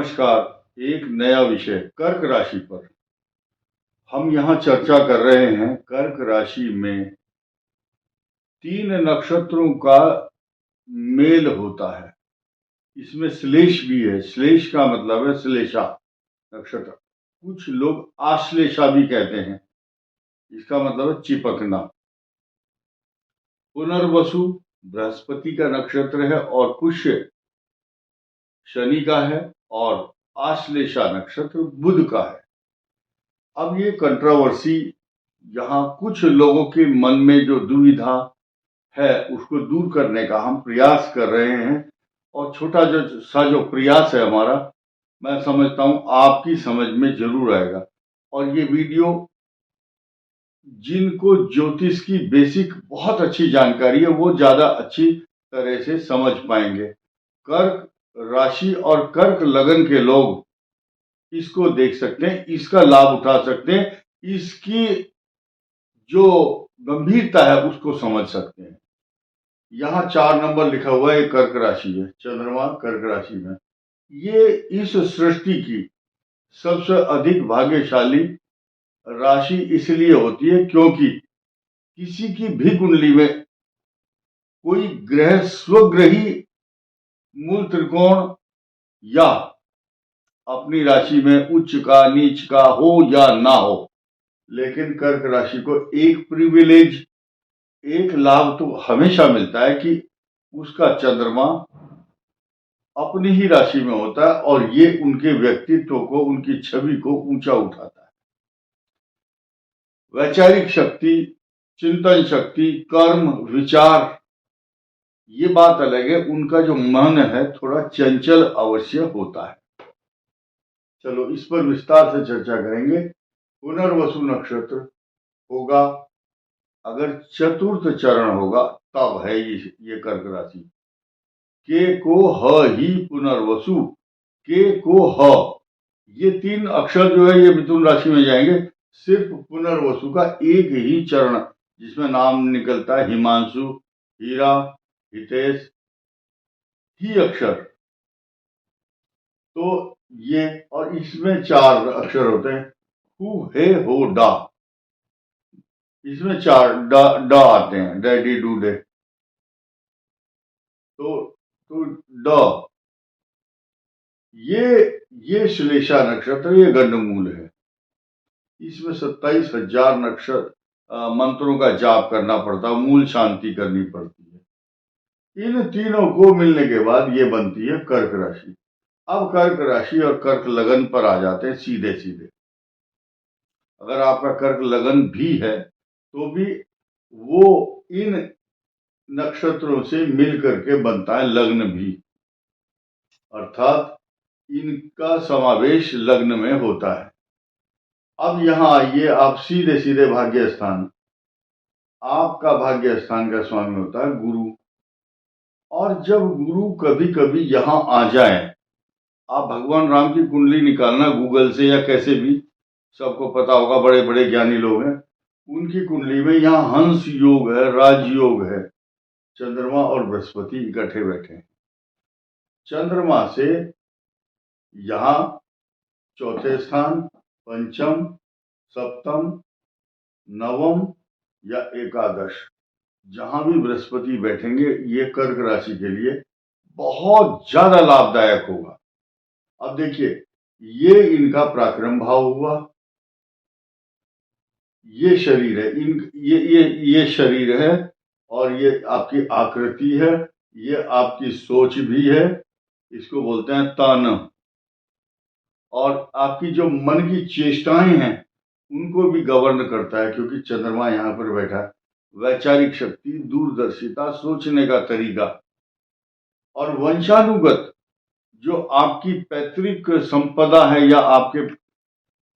नमस्कार। एक नया विषय कर्क राशि पर हम यहाँ चर्चा कर रहे हैं। कर्क राशि में 3 नक्षत्रों का मेल होता है। इसमें श्लेष भी है। श्लेष का मतलब है श्लेषा नक्षत्र, कुछ लोग आश्लेषा भी कहते हैं। इसका मतलब है चिपकना। पुनर्वसु बृहस्पति का नक्षत्र है और पुष्य शनि का है और आश्लेषा नक्षत्र बुध का है। अब ये कंट्रोवर्सी, यहाँ कुछ लोगों के मन में जो दुविधा है उसको दूर करने का हम प्रयास कर रहे हैं। और छोटा जो प्रयास है हमारा, मैं समझता हूँ आपकी समझ में जरूर आएगा। और ये वीडियो जिनको ज्योतिष की बेसिक बहुत अच्छी जानकारी है वो ज्यादा अच्छी तरह से समझ पाएंगे। कर्क राशि और कर्क लगन के लोग इसको देख सकते हैं, इसका लाभ उठा सकते हैं, इसकी जो गंभीरता है उसको समझ सकते हैं। यहाँ 4 नंबर लिखा हुआ है, कर्क राशि है, चंद्रमा कर्क राशि में। ये इस सृष्टि की सबसे अधिक भाग्यशाली राशि इसलिए होती है क्योंकि किसी की भी कुंडली में कोई ग्रह स्वग्रही मूल त्रिकोण या अपनी राशि में उच्च का नीच का हो या ना हो, लेकिन कर्क राशि को एक प्रिविलेज, एक लाभ तो हमेशा मिलता है कि उसका चंद्रमा अपनी ही राशि में होता है और ये उनके व्यक्तित्व को, उनकी छवि को ऊंचा उठाता है। वैचारिक शक्ति, चिंतन शक्ति, कर्म, विचार, ये बात अलग है। उनका जो मन है थोड़ा चंचल अवश्य होता है। चलो इस पर विस्तार से चर्चा करेंगे। पुनर्वसु नक्षत्र होगा, अगर चतुर्थ चरण होगा तब है ये कर्क राशि। के को ह ही पुनर्वसु, के को ह, ये 3 अक्षर जो है ये मिथुन राशि में जाएंगे। सिर्फ पुनर्वसु का एक ही चरण जिसमें नाम निकलता है हिमांशु, हीरा, हितेश, ही अक्षर, तो ये, और इसमें 4 अक्षर होते हैं, हु, हे, हो, डा। इसमें 4 ड आते हैं, डैडी, डू, डे। तो ड, ये श्लेषा नक्षत्र, ये गंडमूल है। इसमें 27,000 नक्षत्र मंत्रों का जाप करना पड़ता है, मूल शांति करनी पड़ती है। इन तीनों को मिलने के बाद ये बनती है कर्क राशि। अब कर्क राशि और कर्क लगन पर आ जाते हैं सीधे सीधे। अगर आपका कर्क लगन भी है तो भी वो इन नक्षत्रों से मिल करके बनता है लग्न भी, अर्थात इनका समावेश लग्न में होता है। अब यहां आइए आप सीधे सीधे भाग्य स्थान। आपका भाग्य स्थान का स्वामी होता है गुरु। और जब गुरु कभी कभी यहां आ जाए, आप भगवान राम की कुंडली निकालना गूगल से या कैसे भी, सबको पता होगा, बड़े बड़े ज्ञानी लोग हैं, उनकी कुंडली में यहाँ हंस योग है, राजयोग है, चंद्रमा और बृहस्पति इकट्ठे बैठे हैं। चंद्रमा से यहाँ चौथे स्थान, पंचम, सप्तम, नवम या एकादश, जहां भी बृहस्पति बैठेंगे ये कर्क राशि के लिए बहुत ज्यादा लाभदायक होगा। अब देखिए, ये इनका पराक्रम भाव हुआ, ये शरीर है, ये शरीर है, और ये आपकी आकृति है, ये आपकी सोच भी है, इसको बोलते हैं तन। और आपकी जो मन की चेष्टाएं हैं उनको भी गवर्न करता है, क्योंकि चंद्रमा यहाँ पर बैठा है। वैचारिक शक्ति, दूरदर्शिता, सोचने का तरीका, और वंशानुगत जो आपकी पैतृक संपदा है या आपके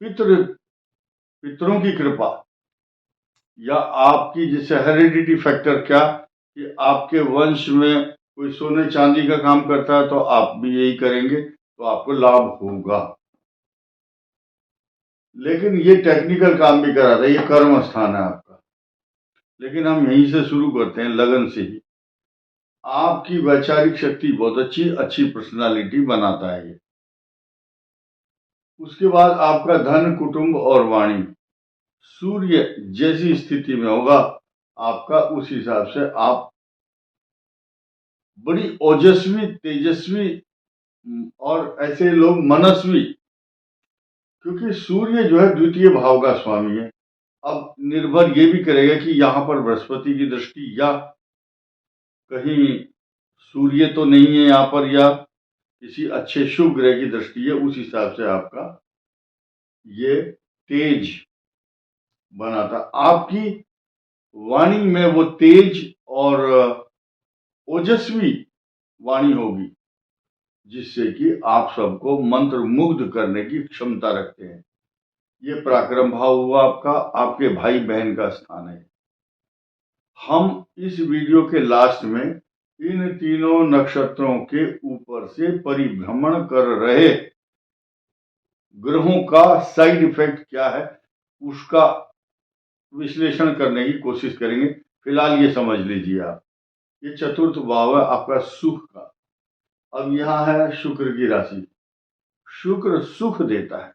पितरों की कृपा, या आपकी जैसे हेरिडिटी फैक्टर, क्या कि आपके वंश में कोई सोने चांदी का काम करता है तो आप भी यही करेंगे तो आपको लाभ होगा। लेकिन ये टेक्निकल काम भी कराता है, ये कर्म स्थान है आपका। लेकिन हम यहीं से शुरू करते हैं, लगन से ही। आपकी वैचारिक शक्ति बहुत अच्छी पर्सनालिटी बनाता है ये। उसके बाद आपका धन, कुटुंब और वाणी सूर्य जैसी स्थिति में होगा आपका, उस हिसाब से आप बड़ी ओजस्वी, तेजस्वी और ऐसे लोग मनस्वी, क्योंकि सूर्य जो है द्वितीय भाव का स्वामी है। अब निर्भर ये भी करेगा कि यहाँ पर बृहस्पति की दृष्टि या कहीं सूर्य तो नहीं है यहाँ पर, या किसी अच्छे शुभ ग्रह की दृष्टि है, उस हिसाब से आपका ये तेज बनाता। आपकी वाणी में वो तेज और ओजस्वी वाणी होगी, जिससे कि आप सबको मंत्र मुग्ध करने की क्षमता रखते हैं। ये पराक्रम भाव हुआ आपका, आपके भाई बहन का स्थान है। हम इस वीडियो के लास्ट में इन तीनों नक्षत्रों के ऊपर से परिभ्रमण कर रहे ग्रहों का साइड इफेक्ट क्या है उसका विश्लेषण करने की कोशिश करेंगे। फिलहाल ये समझ लीजिए आप, ये चतुर्थ भाव है आपका सुख का। अब यहाँ है शुक्र की राशि। शुक्र सुख देता है,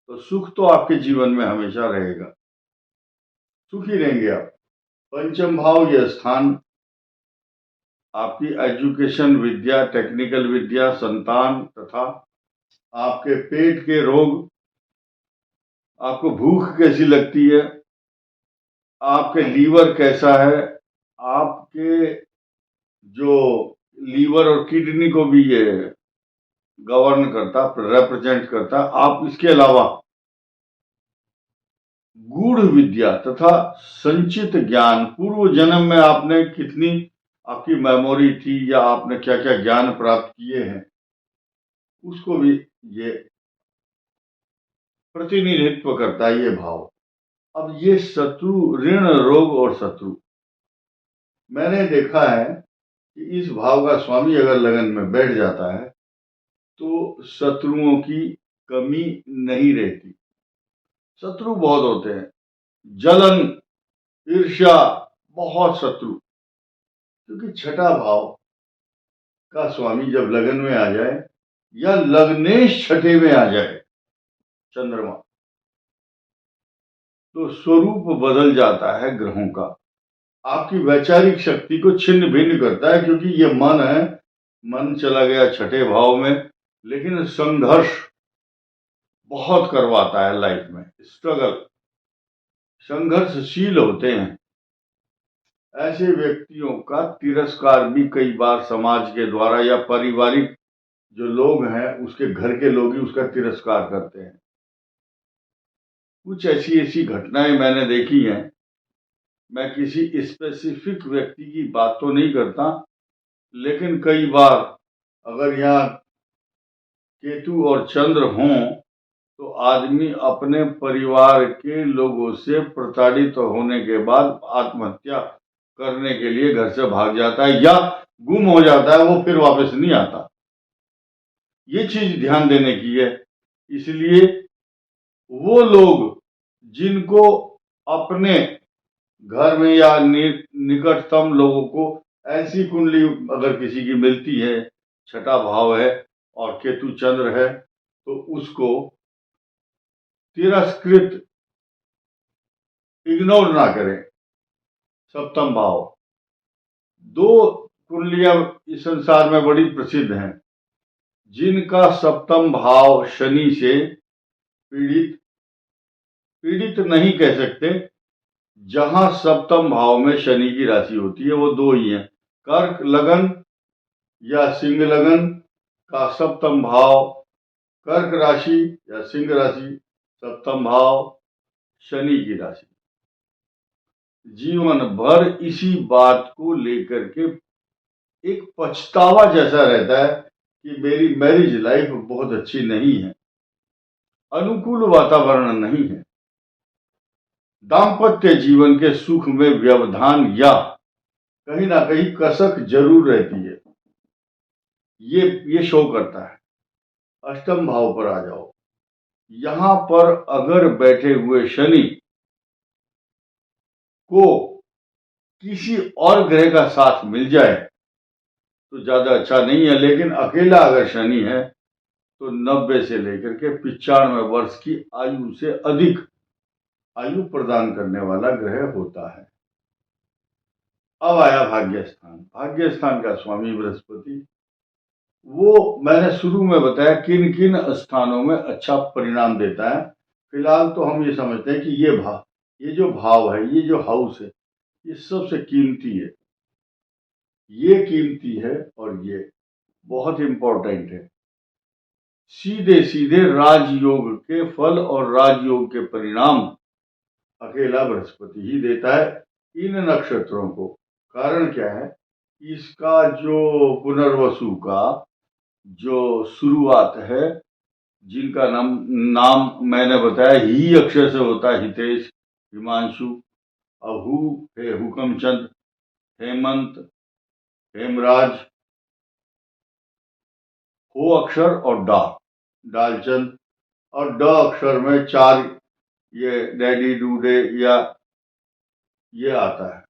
तो सुख तो आपके जीवन में हमेशा रहेगा, सुखी रहेंगे आप। पंचम भाव यह स्थान आपकी एजुकेशन, विद्या, टेक्निकल विद्या, संतान तथा आपके पेट के रोग, आपको भूख कैसी लगती है, आपके लीवर कैसा है, आपके जो लीवर और किडनी को भी ये गवर्न करता, रिप्रेजेंट करता। आप इसके अलावा गूढ़ विद्या तथा संचित ज्ञान, पूर्व जन्म में आपने कितनी आपकी मेमोरी थी या आपने क्या क्या ज्ञान प्राप्त किए हैं, उसको भी ये प्रतिनिधित्व करता है ये भाव। अब ये शत्रु, ऋण, रोग और शत्रु, मैंने देखा है कि इस भाव का स्वामी अगर लगन में बैठ जाता है तो शत्रुओं की कमी नहीं रहती। शत्रु बहुत होते हैं, जलन, ईर्ष्या, बहुत शत्रु, क्योंकि छठा भाव का स्वामी जब लगन में आ जाए या लग्नेश छठे में आ जाए चंद्रमा, तो स्वरूप बदल जाता है ग्रहों का। आपकी वैचारिक शक्ति को छिन्न भिन्न करता है, क्योंकि ये मन है, मन चला गया छठे भाव में, लेकिन संघर्ष बहुत करवाता है लाइफ में, स्ट्रगल, संघर्षशील होते हैं। ऐसे व्यक्तियों का तिरस्कार भी कई बार समाज के द्वारा या पारिवारिक जो लोग हैं, उसके घर के लोग ही उसका तिरस्कार करते हैं। कुछ ऐसी ऐसी घटनाएं मैंने देखी हैं। मैं किसी स्पेसिफिक व्यक्ति की बात तो नहीं करता, लेकिन कई बार अगर यहाँ केतु और चंद्र हों तो आदमी अपने परिवार के लोगों से प्रताड़ित होने के बाद आत्महत्या करने के लिए घर से भाग जाता है या गुम हो जाता है, वो फिर वापस नहीं आता। ये चीज ध्यान देने की है। इसलिए वो लोग जिनको अपने घर में या निकटतम लोगों को ऐसी कुंडली अगर किसी की मिलती है, छठा भाव है और केतु चंद्र है, तो उसको तिरस्कृत, इग्नोर ना करें। सप्तम भाव, दो कुंडलियां इस संसार में बड़ी प्रसिद्ध हैं जिनका सप्तम भाव शनि से पीड़ित, पीड़ित नहीं कह सकते, जहां सप्तम भाव में शनि की राशि होती है वो दो ही हैं, कर्क लगन या सिंह लगन का सप्तम भाव, कर्क राशि या सिंह राशि सप्तम भाव शनि की राशि। जीवन भर इसी बात को लेकर के एक पछतावा जैसा रहता है कि मेरी मैरिज लाइफ बहुत अच्छी नहीं है, अनुकूल वातावरण नहीं है, दाम्पत्य जीवन के सुख में व्यवधान या कहीं ना कहीं कसक जरूर रहती है। ये शो करता है। अष्टम भाव पर आ जाओ। यहां पर अगर बैठे हुए शनि को किसी और ग्रह का साथ मिल जाए तो ज्यादा अच्छा नहीं है, लेकिन अकेला अगर शनि है तो 90 से लेकर के 95 वर्ष की आयु से अधिक आयु प्रदान करने वाला ग्रह होता है। अब आया भाग्य स्थान। भाग्य स्थान का स्वामी बृहस्पति, वो मैंने शुरू में बताया किन किन स्थानों में अच्छा परिणाम देता है। फिलहाल तो हम ये समझते हैं कि ये जो भाव है, ये जो हाउस है, ये सबसे कीमती है। ये कीमती है और ये बहुत इंपॉर्टेंट है। सीधे सीधे राजयोग के फल और राजयोग के परिणाम अकेला बृहस्पति ही देता है इन नक्षत्रों को। कारण क्या है? इसका जो पुनर्वसु का जो शुरुआत है, जिनका नाम मैंने बताया ही अक्षर से होता है, हितेश, हिमांशु, अहू है हुकमचंद, हेमंत, हेमराज, हो अक्षर और डालचंद, और ड अक्षर में 4 ये डैडी डूडे या ये आता है।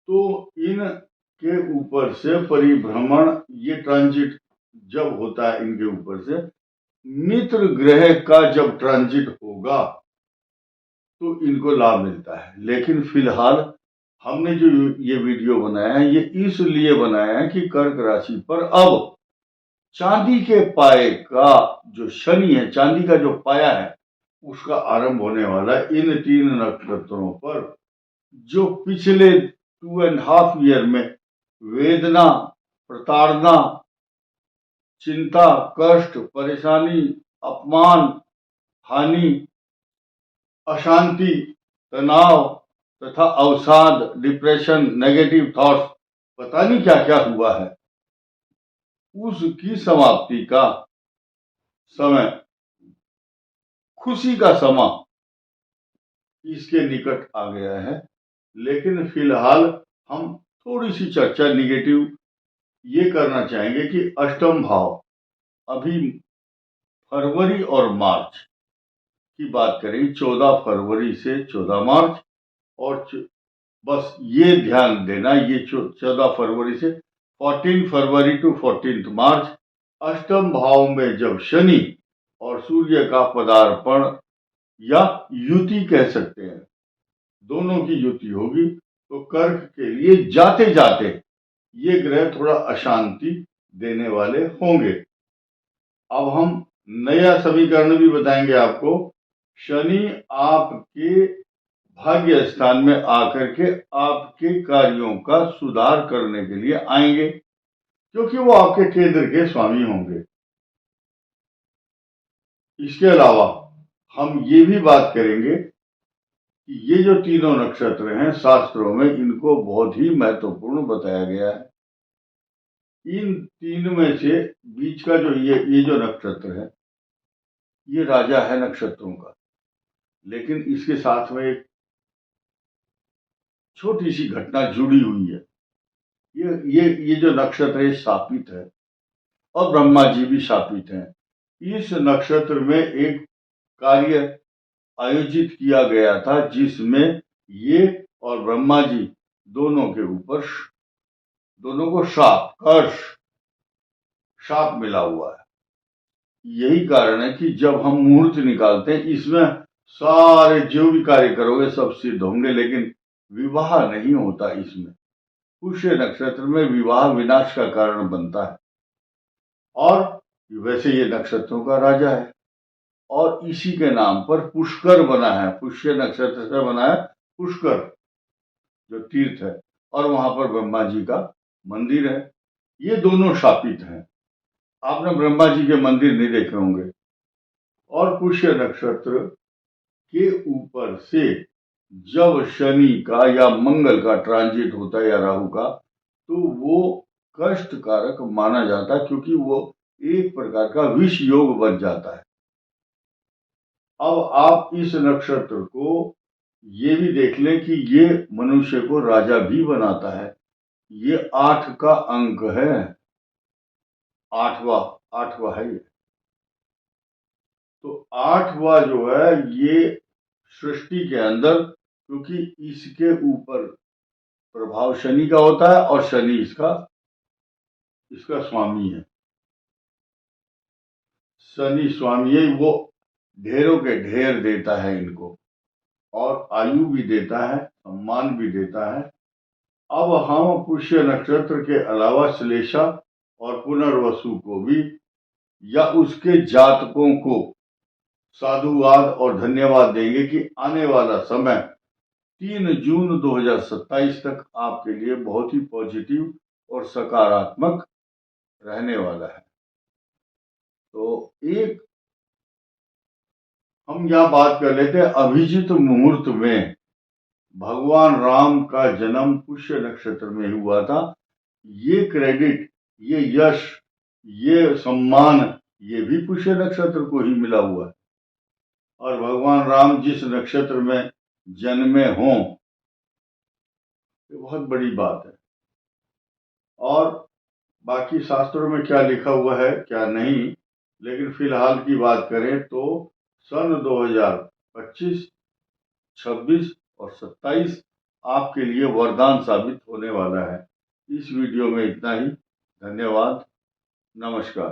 तो इन के ऊपर से परिभ्रमण, ये ट्रांजिट जब होता है इनके ऊपर से, मित्र ग्रह का जब ट्रांजिट होगा तो इनको लाभ मिलता है। लेकिन फिलहाल हमने जो ये वीडियो बनाया है, ये इसलिए बनाया है कि कर्क राशि पर अब चांदी के पाए का जो शनि है, चांदी का जो पाया है, उसका आरंभ होने वाला है इन 3 नक्षत्रों पर, जो पिछले 2.5 ईयर में वेदना, प्रताड़ना, चिंता, कष्ट, परेशानी, अपमान, हानि, अशांति, तनाव तथा अवसाद, डिप्रेशन, नेगेटिव थॉट्स, पता नहीं क्या क्या हुआ है, उसकी समाप्ति का समय, खुशी का समय इसके निकट आ गया है। लेकिन फिलहाल हम थोड़ी सी चर्चा निगेटिव ये करना चाहेंगे कि अष्टम भाव, अभी फरवरी और मार्च की बात करें, 14 फरवरी से 14 मार्च, और बस ये ध्यान देना, ये 14 फरवरी से 14 फरवरी टू 14 मार्च, अष्टम भाव में जब शनि और सूर्य का पदार्पण या युति कह सकते हैं, दोनों की युति होगी, तो कर्क के लिए जाते जाते ये ग्रह थोड़ा अशांति देने वाले होंगे। अब हम नया समीकरण भी बताएंगे आपको। शनि आपके भाग्य स्थान में आकर के आपके कार्यों का सुधार करने के लिए आएंगे, क्योंकि वो आपके केंद्र के स्वामी होंगे। इसके अलावा हम ये भी बात करेंगे कि ये जो तीनों नक्षत्र हैं, शास्त्रों में इनको बहुत ही महत्वपूर्ण बताया गया है। इन 3 में से बीच का जो ये जो नक्षत्र है, ये राजा है नक्षत्रों का। लेकिन इसके साथ में एक छोटी सी घटना जुड़ी हुई है। ये जो नक्षत्र है शापित है, और ब्रह्मा जी भी शापित हैं। इस नक्षत्र में एक कार्य आयोजित किया गया था, जिसमें ये और ब्रह्मा जी दोनों के ऊपर, दोनों को शाप मिला हुआ है। यही कारण है कि जब हम मुहूर्त निकालते हैं, इसमें सारे जो भी कार्य करोगे सब सिद्ध होंगे, लेकिन विवाह नहीं होता इसमें। पुष्य नक्षत्र में विवाह विनाश का कारण बनता है, और वैसे ये नक्षत्रों का राजा है, और इसी के नाम पर पुष्कर बना है। पुष्य नक्षत्र से बना है पुष्कर, जो तीर्थ है, और वहां पर ब्रह्मा जी का मंदिर है। ये दोनों शापित हैं। आपने ब्रह्मा जी के मंदिर नहीं देखे होंगे। और पुष्य नक्षत्र के ऊपर से जब शनि का या मंगल का ट्रांजिट होता है या राहु का, तो वो कष्ट कारक माना जाता है, क्योंकि वो एक प्रकार का विष योग बन जाता है। अब आप इस नक्षत्र को ये भी देख लें कि ये मनुष्य को राजा भी बनाता है। ये 8 का अंक है, आठवां है ये। तो 8वां जो है ये सृष्टि के अंदर, क्योंकि इसके ऊपर प्रभाव शनि का होता है, और शनि इसका स्वामी है। शनि स्वामी वो ढेरों के ढेर देता है इनको, और आयु भी देता है, सम्मान भी देता है। अब हम पुष्य नक्षत्र के अलावा श्लेषा और पुनर्वसु को भी या उसके जातकों को साधुवाद और धन्यवाद देंगे कि आने वाला समय 3 जून 2027 तक आपके लिए बहुत ही पॉजिटिव और सकारात्मक रहने वाला है। तो एक हम यहाँ बात कर लेते हैं, अभिजित मुहूर्त में भगवान राम का जन्म पुष्य नक्षत्र में हुआ था। ये क्रेडिट, ये यश, ये सम्मान, ये भी पुष्य नक्षत्र को ही मिला हुआ है। और भगवान राम जिस नक्षत्र में जन्मे हों, ये बहुत बड़ी बात है। और बाकी शास्त्रों में क्या लिखा हुआ है क्या नहीं, लेकिन फिलहाल की बात करें तो सन 2025, 26 और 27 आपके लिए वरदान साबित होने वाला है। इस वीडियो में इतना ही। धन्यवाद। नमस्कार।